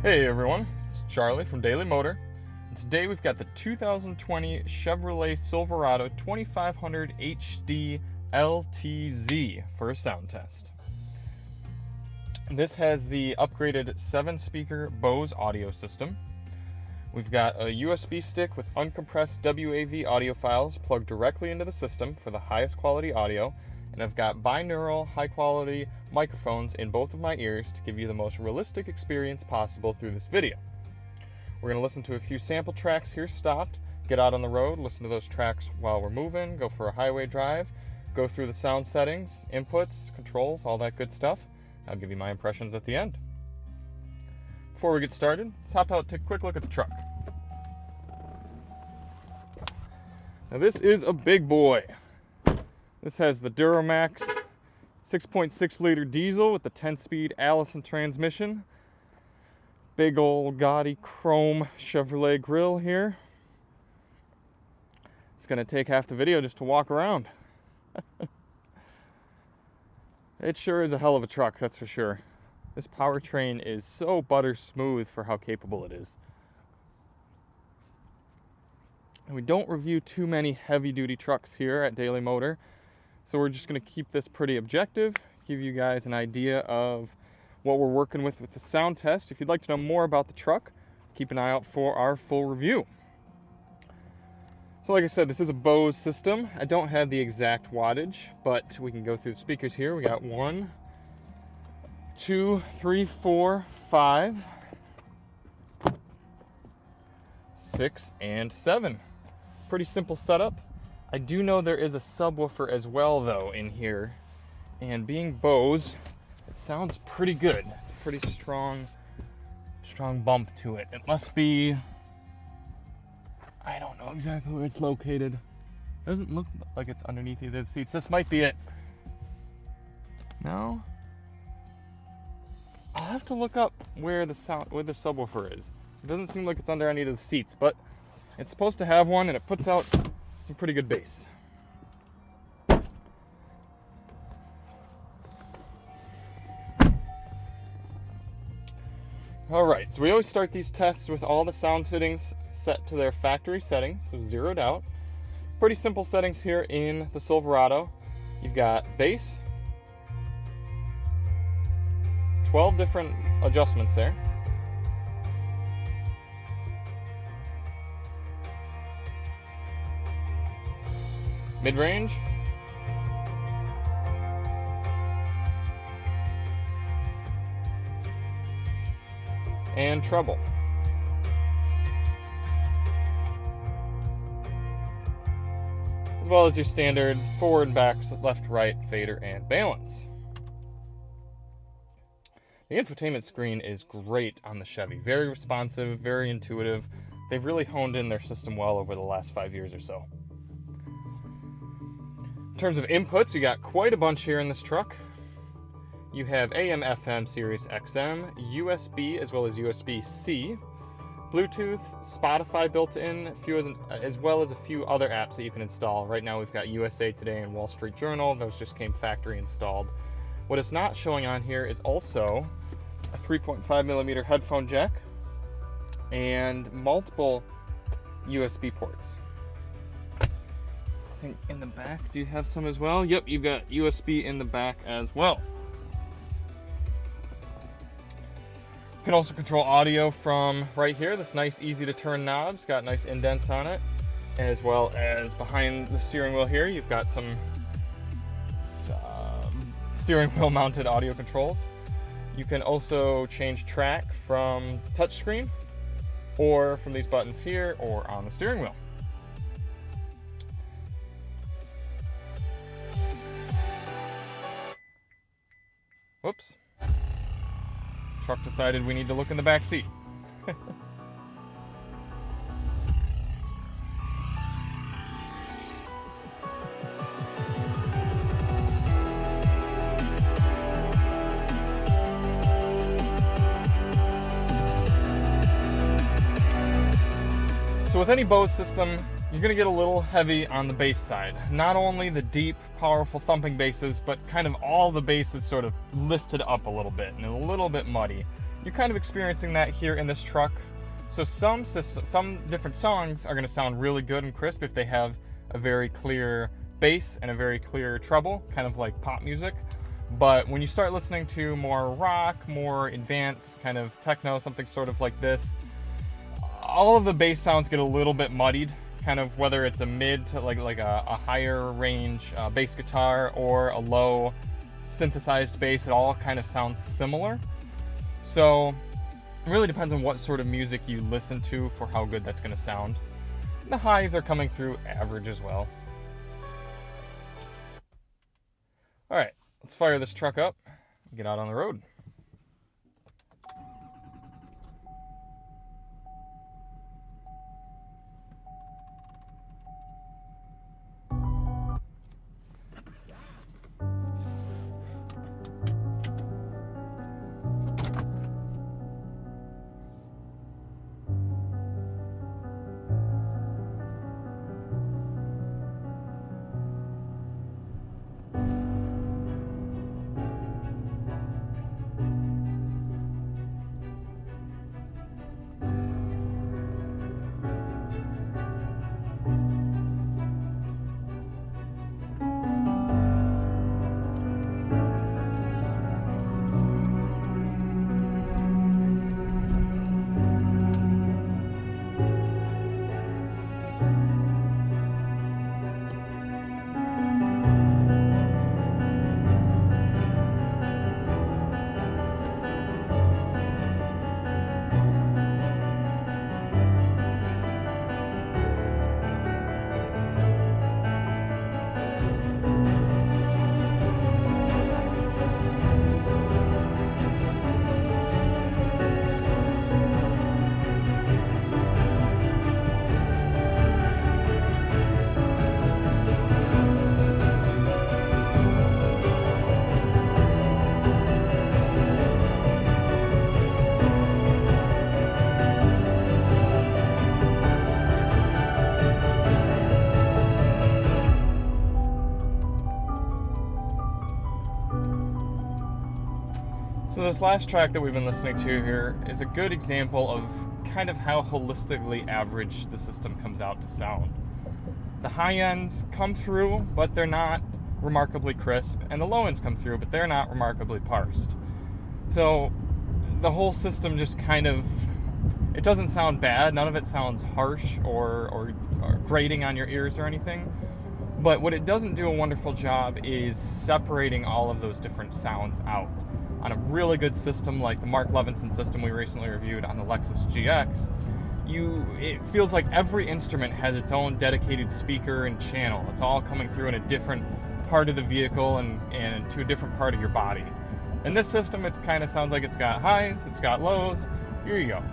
Hey everyone, it's Charlie from Daily Motor, and today we've got the 2020 Chevrolet Silverado 2500 HD LTZ for a sound test. This has the upgraded 7-speaker Bose audio system. We've got a USB stick with uncompressed WAV audio files plugged directly into the system for the highest quality audio, and I've got binaural high-quality microphones in both of my ears to give you the most realistic experience possible through this video. We're going to listen to a few sample tracks here stopped, get out on the road, listen to those tracks while we're moving, go for a highway drive, go through the sound settings, inputs, controls, all that good stuff. I'll give you my impressions at the end. Before we get started, let's hop out and take a quick look at the truck. Now this is a big boy. This has the Duramax 6.6 liter diesel with the 10-speed Allison transmission. Big old gaudy chrome Chevrolet grille here. It's going to take half the video just to walk around. It sure is a hell of a truck, that's for sure. This powertrain is so butter smooth for how capable it is. And we don't review too many heavy-duty trucks here at Daily Motor. So we're just going to keep this pretty objective, give you guys an idea of what we're working with the sound test. If you'd like to know more about the truck, keep an eye out for our full review. So like I said, this is a Bose system. I don't have the exact wattage, but we can go through the speakers here. We got 1, 2, 3, 4, 5, 6, and 7. Pretty simple setup. I do know there is a subwoofer as well, though, in here. And being Bose, it sounds pretty good. It's a pretty strong bump to it. It must be, I don't know exactly where it's located. Doesn't look like it's underneath either of the seats. This might be it. No? I'll have to look up where the subwoofer is. It doesn't seem like it's under any of the seats, but it's supposed to have one, and it puts out some pretty good bass. Alright, so we always start these tests with all the sound settings set to their factory settings, so zeroed out. Pretty simple settings here in the Silverado. You've got bass, 12 different adjustments there. Mid-range, and treble. As well as your standard forward, back, left, right, fader, and balance. The infotainment screen is great on the Chevy. Very responsive, very intuitive. They've really honed in their system well over the last 5 years or so. In terms of inputs, you got quite a bunch here in this truck. You have AM, FM, Sirius XM, USB as well as USB-C, Bluetooth, Spotify built in, as well as a few other apps that you can install. Right now we've got USA Today and Wall Street Journal. Those just came factory installed. What it's not showing on here is also a 3.5mm headphone jack and multiple USB ports. I think in the back, do you have some as well? Yep, you've got USB in the back as well. You can also control audio from right here. This nice, easy to turn knobs, got nice indents on it, as well as behind the steering wheel here, you've got some steering wheel mounted audio controls. You can also change track from touchscreen, or from these buttons here, or on the steering wheel. Whoops. Truck decided we need to look in the back seat. So with any Bose system, you're going to get a little heavy on the bass side. Not only the deep, powerful thumping basses, but kind of all the basses sort of lifted up a little bit and a little bit muddy. You're kind of experiencing that here in this truck. So some different songs are going to sound really good and crisp if they have a very clear bass and a very clear treble, kind of like pop music. But when you start listening to more rock, more advanced kind of techno, something sort of like this, all of the bass sounds get a little bit muddied. It's kind of whether it's a mid to like a higher range bass guitar or a low synthesized bass, it all kind of sounds similar. So it really depends on what sort of music you listen to for how good that's going to sound. The highs are coming through average as well. All right, let's fire this truck up and get out on the road. So this last track that we've been listening to here is a good example of kind of how holistically average the system comes out to sound. The high ends come through, but they're not remarkably crisp, and the low ends come through, but they're not remarkably parsed. So the whole system just kind of, it doesn't sound bad, none of it sounds harsh or grating on your ears or anything. But what it doesn't do a wonderful job is separating all of those different sounds out. On a really good system like the Mark Levinson system we recently reviewed on the Lexus GX, it feels like every instrument has its own dedicated speaker and channel. It's all coming through in a different part of the vehicle and to a different part of your body. In this system, it kind of sounds like it's got highs, it's got lows. Here you go.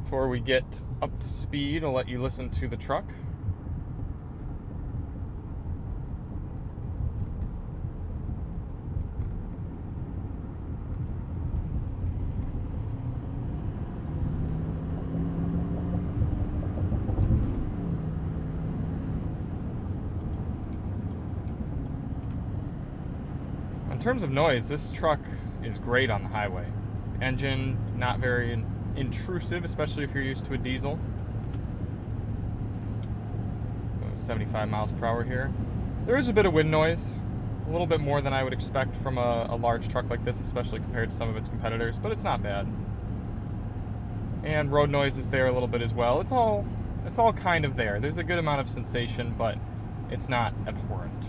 Before we get up to speed, I'll let you listen to the truck. In terms of noise, this truck is great on the highway. The engine, not very intrusive, especially if you're used to a diesel. 75 miles per hour here. There is a bit of wind noise, a little bit more than I would expect from a large truck like this, especially compared to some of its competitors, but it's not bad. And road noise is there a little bit as well. It's all kind of there. There's a good amount of sensation, but it's not abhorrent.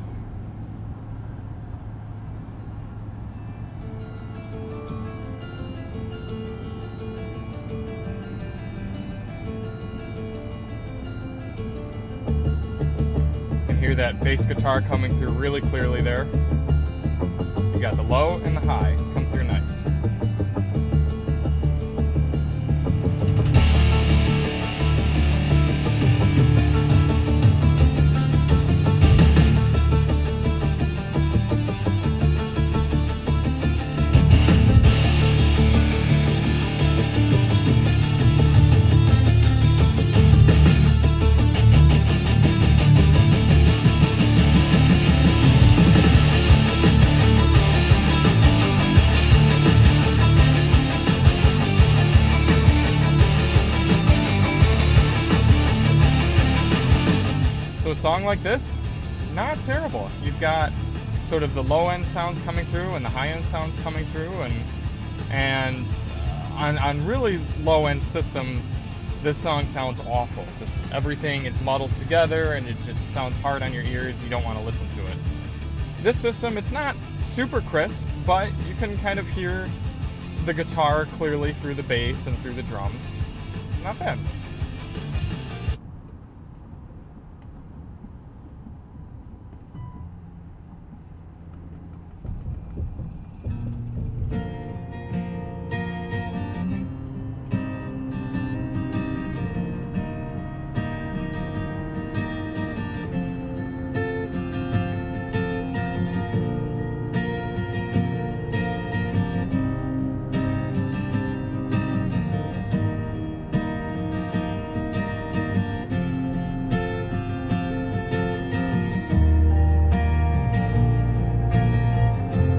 Hear that bass guitar coming through really clearly there. You got the low and the high come through nice. So a song like this, not terrible. You've got sort of the low-end sounds coming through and the high-end sounds coming through, and on really low-end systems, this song sounds awful. Just everything is muddled together and it just sounds hard on your ears. You don't want to listen to it. This system, it's not super crisp, but you can kind of hear the guitar clearly through the bass and through the drums. Not bad.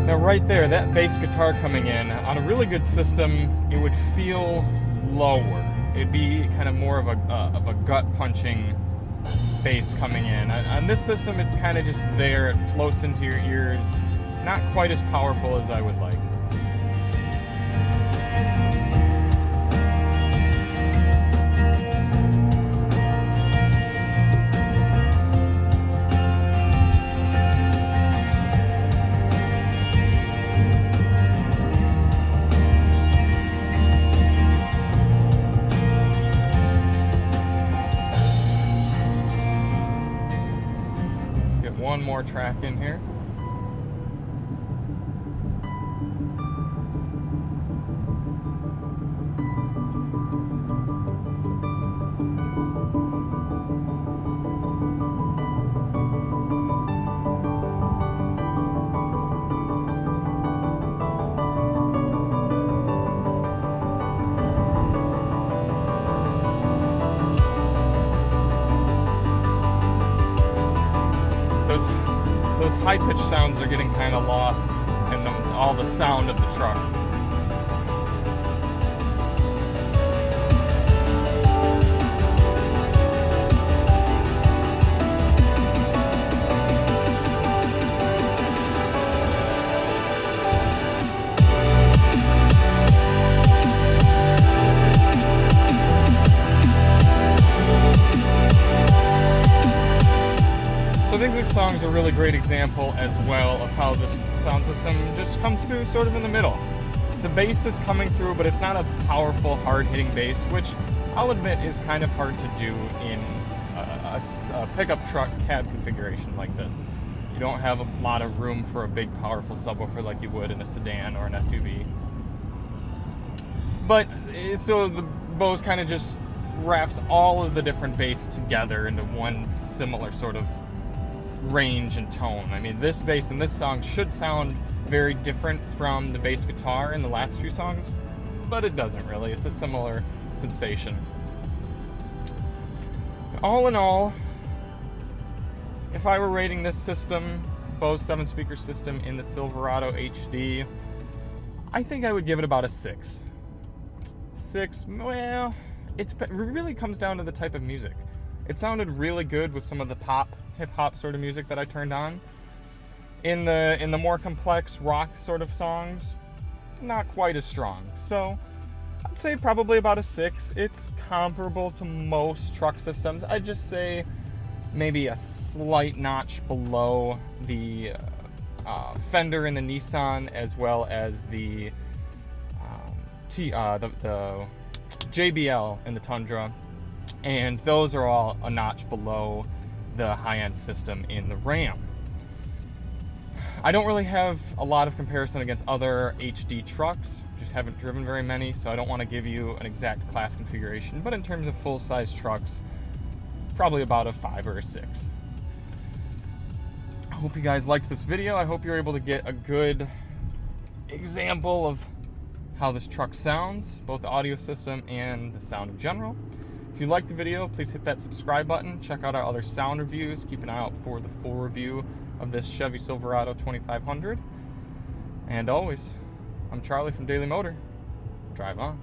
Now right there, that bass guitar coming in, on a really good system, it would feel lower. It'd be kind of more of a gut-punching bass coming in. On this system, it's kind of just there, it floats into your ears, not quite as powerful as I would like. One more track in here. Those high-pitched sounds are getting kind of lost in all the sound of the truck. I think this song is a really great example as well of how this sound system just comes through sort of in the middle. The bass is coming through, but it's not a powerful, hard-hitting bass, which I'll admit is kind of hard to do in a pickup truck cab configuration like this. You don't have a lot of room for a big, powerful subwoofer like you would in a sedan or an SUV. But, so the Bose kind of just wraps all of the different bass together into one similar sort of range and tone. I mean, this bass in this song should sound very different from the bass guitar in the last few songs, but it doesn't really. It's a similar sensation. All in all, if I were rating this system, Bose 7-speaker system in the Silverado HD, I think I would give it about a 6. 6, well, it really comes down to the type of music. It sounded really good with some of the pop, hip-hop sort of music that I turned on. In the more complex rock sort of songs, not quite as strong. So I'd say probably about a 6. It's comparable to most truck systems. I'd just say maybe a slight notch below the Fender in the Nissan, as well as the JBL in the Tundra. And those are all a notch below the high-end system in the Ram. I don't really have a lot of comparison against other HD trucks. Just haven't driven very many, so I don't want to give you an exact class configuration. But in terms of full-size trucks, probably about a 5 or a 6. I hope you guys liked this video. I hope you're able to get a good example of how this truck sounds, both the audio system and the sound in general. If you liked the video, please hit that subscribe button. Check out our other sound reviews. Keep an eye out for the full review of this Chevy Silverado 2500. And always, I'm Charlie from Daily Motor. Drive on.